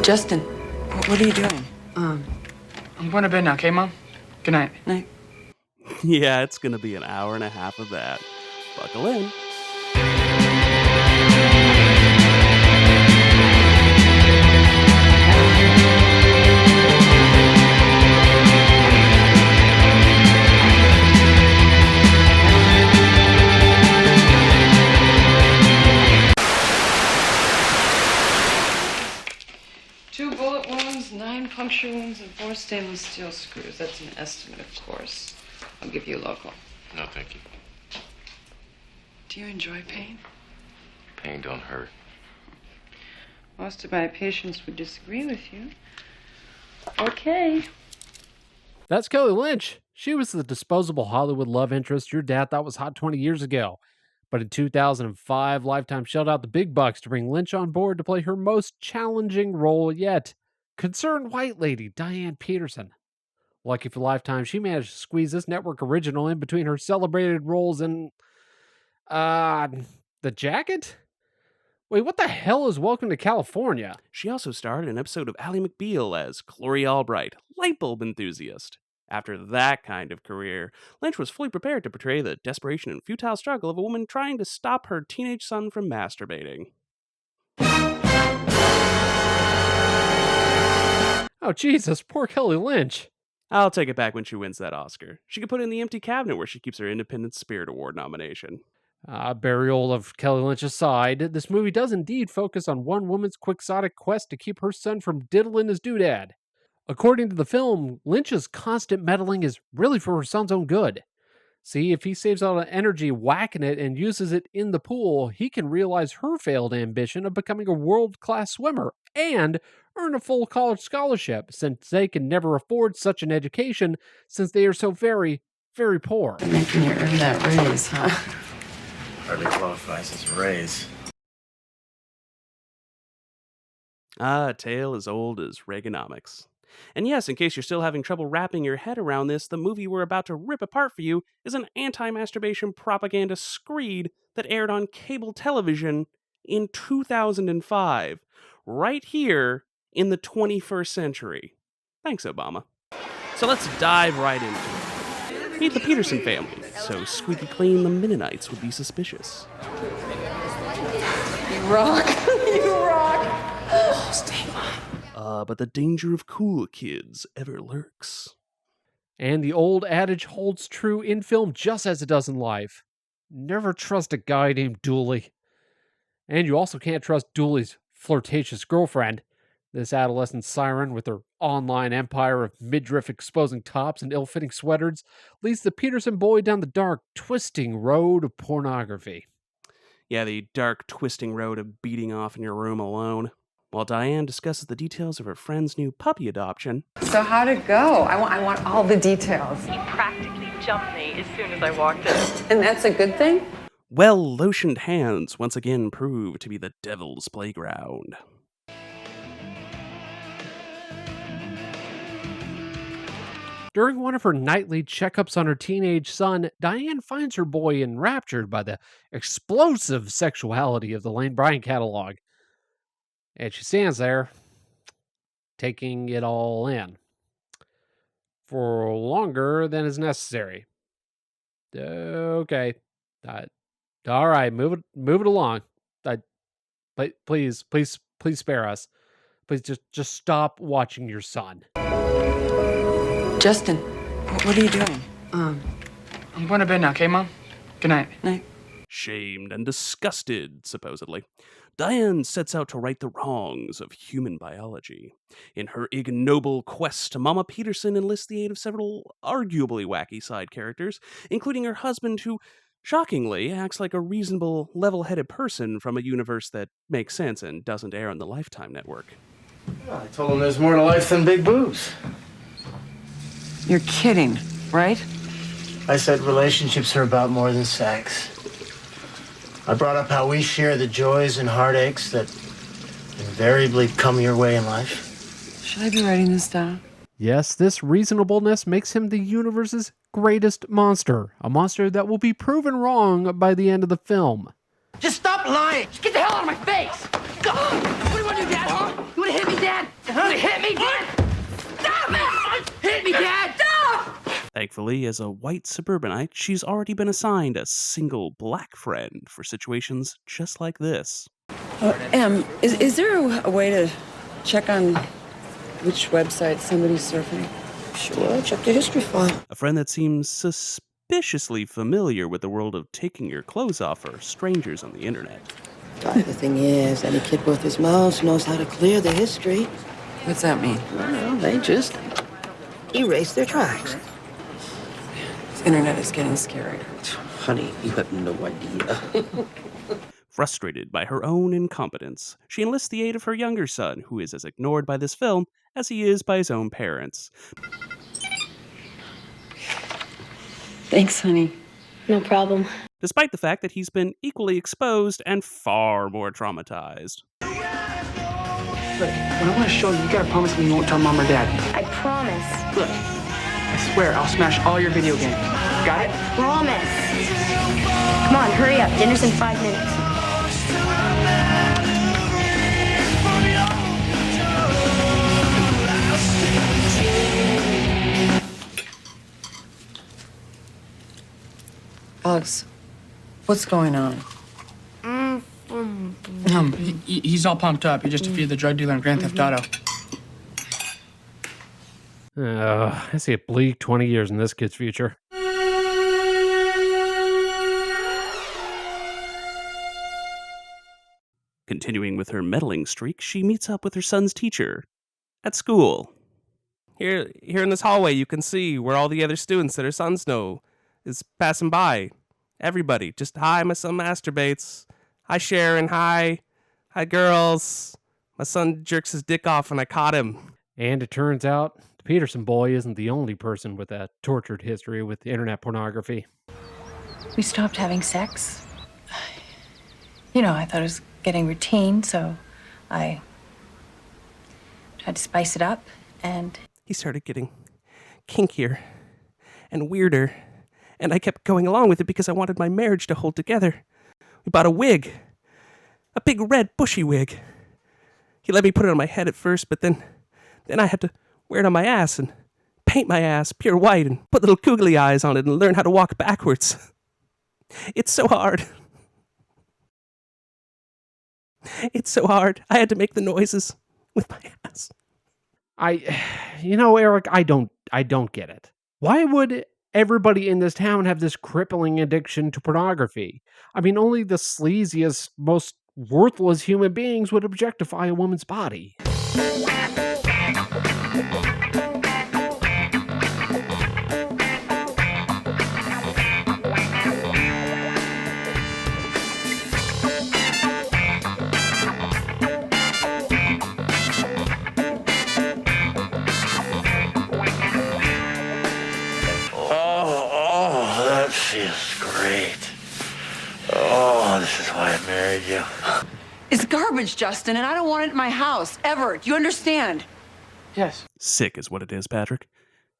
Justin, what are you doing? I'm going to bed now, okay, Mom? Good night. Night. Yeah, it's gonna be an hour and a half of that. Buckle in. Two bullet wounds, 9 puncture wounds, and 4 stainless steel screws. That's an estimate, of course. I'll give you a local. No, thank you. Do you enjoy pain? Pain don't hurt. Most of my patients would disagree with you. Okay. That's Kelly Lynch. She was the disposable Hollywood love interest your dad thought was hot 20 years ago. But in 2005, Lifetime shelled out the big bucks to bring Lynch on board to play her most challenging role yet. Concerned white lady Diane Peterson. Lucky for Lifetime, she managed to squeeze this network original in between her celebrated roles in... The Jacket? Wait, what the hell is Welcome to California? She also starred in an episode of Ally McBeal as Chloe Albright, light bulb enthusiast. After that kind of career, Lynch was fully prepared to portray the desperation and futile struggle of a woman trying to stop her teenage son from masturbating. Oh, Jesus, poor Kelly Lynch. I'll take it back when she wins that Oscar. She could put it in the empty cabinet where she keeps her Independent Spirit Award nomination. Burial of Kelly Lynch aside, this movie does indeed focus on one woman's quixotic quest to keep her son from diddling his doodad. According to the film, Lynch's constant meddling is really for her son's own good. See, if he saves all the energy whacking it and uses it in the pool, he can realize her failed ambition of becoming a world-class swimmer and earn a full college scholarship, since they can never afford such an education since they are so very, very poor. Making you earn that raise, huh? Hardly qualifies as a raise. A tale as old as Reaganomics. And yes, in case you're still having trouble wrapping your head around this, the movie we're about to rip apart for you is an anti-masturbation propaganda screed that aired on cable television in 2005, right here in the 21st century. Thanks, Obama. So let's dive right into it. Meet the Peterson family, so squeaky clean the Mennonites would be suspicious. You rock. You rock. Oh, stay But the danger of cool kids ever lurks. And the old adage holds true in film just as it does in life. Never trust a guy named Dooley. And you also can't trust Dooley's flirtatious girlfriend, this adolescent siren with her online empire of midriff exposing tops and ill-fitting sweaters, leads the Peterson boy down the dark, twisting road of pornography. Yeah, the dark, twisting road of beating off in your room alone. While Diane discusses the details of her friend's new puppy adoption. So how'd it go? I want all the details. He practically jumped me as soon as I walked in. And that's a good thing? Well-lotioned hands once again prove to be the devil's playground. During one of her nightly checkups on her teenage son, Diane finds her boy enraptured by the explosive sexuality of the Lane Bryant catalog. And she stands there, taking it all in. For longer than is necessary. Okay. All right, move it along. Please spare us. Please just stop watching your son. Justin, what are you doing? I'm going to bed now, okay, Mom? Good night. Night. Shamed and disgusted, supposedly, Diane sets out to right the wrongs of human biology. In her ignoble quest, Mama Peterson enlists the aid of several arguably wacky side characters, including her husband who, shockingly, acts like a reasonable, level-headed person from a universe that makes sense and doesn't air on the Lifetime network. Well, I told him there's more to life than big boobs. You're kidding, right? I said relationships are about more than sex. I brought up how we share the joys and heartaches that invariably come your way in life. Should I be writing this down? Yes, this reasonableness makes him the universe's greatest monster. A monster that will be proven wrong by the end of the film. Just stop lying! Just get the hell out of my face! God! What do you want to do, Dad? Huh? You want to hit me, Dad? Hey, Dad! Stop it! Hit me, Dad! Stop! Thankfully, as a white suburbanite, she's already been assigned a single black friend for situations just like this. Em, is there a way to check on which website somebody's surfing? Sure, check the history file. A friend that seems suspiciously familiar with the world of taking your clothes off for strangers on the internet. The thing is, any kid worth his mouse knows how to clear the history. What's that mean? Well, they just erase their tracks. This internet is getting scary. Honey, you have no idea. Frustrated by her own incompetence, she enlists the aid of her younger son, who is as ignored by this film as he is by his own parents. Thanks, honey. No problem. Despite the fact that he's been equally exposed and far more traumatized. Look, what I want to show you, you gotta promise me you won't tell Mom or Dad. I promise. Look, I swear I'll smash all your video games. Got it? Promise. Come on, hurry up. Dinner's in 5 minutes. Alex, what's going on? He's all pumped up. He just defeated the drug dealer in Grand Theft Auto. I see a bleak 20 years in this kid's future. Continuing with her meddling streak, she meets up with her son's teacher at school. Here in this hallway, you can see where all the other students that her sons know is passing by. Everybody, just hi, my son masturbates. Hi, Sharon. Hi girls. My son jerks his dick off and I caught him. And it turns out the Peterson boy isn't the only person with a tortured history with internet pornography. We stopped having sex. You know, I thought it was getting routine, so I tried to spice it up, and He started getting kinkier and weirder, and I kept going along with it because I wanted my marriage to hold together. We bought a wig, a big red bushy wig. He let me put it on my head at first, but then I had to wear it on my ass and paint my ass pure white and put little googly eyes on it and learn how to walk backwards. It's so hard. It's so hard. I had to make the noises with my ass. Eric, I don't get it. Why would everybody in this town have this crippling addiction to pornography? I mean, only the sleaziest, most worthless human beings would objectify a woman's body. That feels great. Oh, this is why I married you. It's garbage, Justin, and I don't want it in my house, ever. Do you understand? Yes. Sick is what it is, Patrick.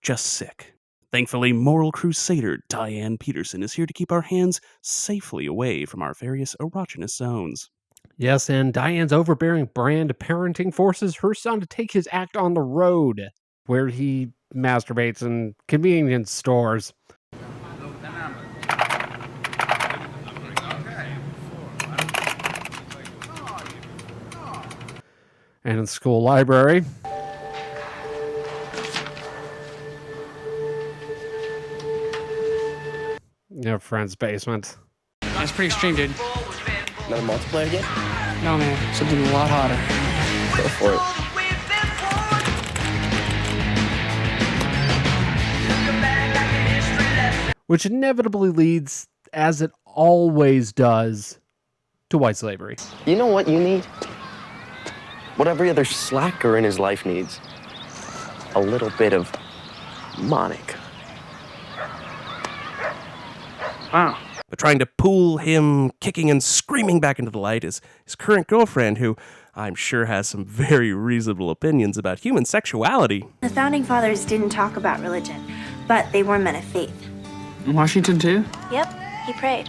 Just sick. Thankfully, moral crusader Diane Peterson is here to keep our hands safely away from our various erogenous zones. Yes, and Diane's overbearing brand of parenting forces her son to take his act on the road, where he masturbates in convenience stores. And in the school library. Your friend's basement. That's pretty extreme, dude. Another multiplayer game? No, man. Something a lot hotter. Go for it. Which inevitably leads, as it always does, to white slavery. You know what you need? What every other slacker in his life needs. A little bit of Monica. Wow. But trying to pull him kicking and screaming back into the light is his current girlfriend, who I'm sure has some very reasonable opinions about human sexuality. The founding fathers didn't talk about religion, but they were men of faith. In Washington, too? Yep, he prayed.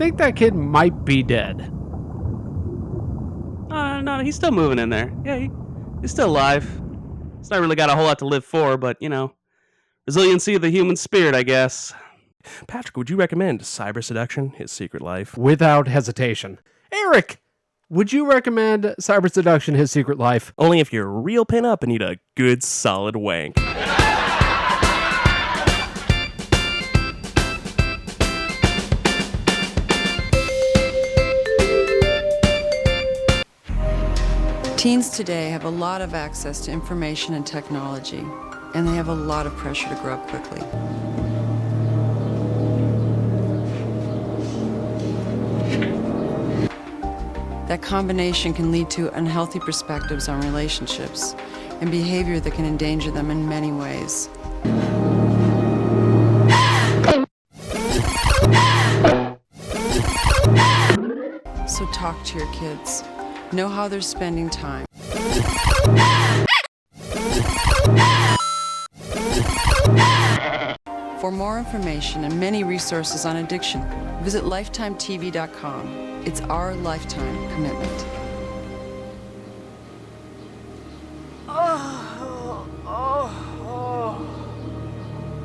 think that kid might be dead. No, he's still moving in there. Yeah, he's still alive. He's not really got a whole lot to live for, but, resiliency of the human spirit, I guess. Patrick, would you recommend Cyber Seduction, His Secret Life? Without hesitation. Eric, would you recommend Cyber Seduction, His Secret Life? Only if you're real pin up and need a good solid wank. Teens today have a lot of access to information and technology, and they have a lot of pressure to grow up quickly. That combination can lead to unhealthy perspectives on relationships and behavior that can endanger them in many ways. So talk to your kids. Know how they're spending time. For more information and many resources on addiction, visit lifetimetv.com. It's our lifetime commitment.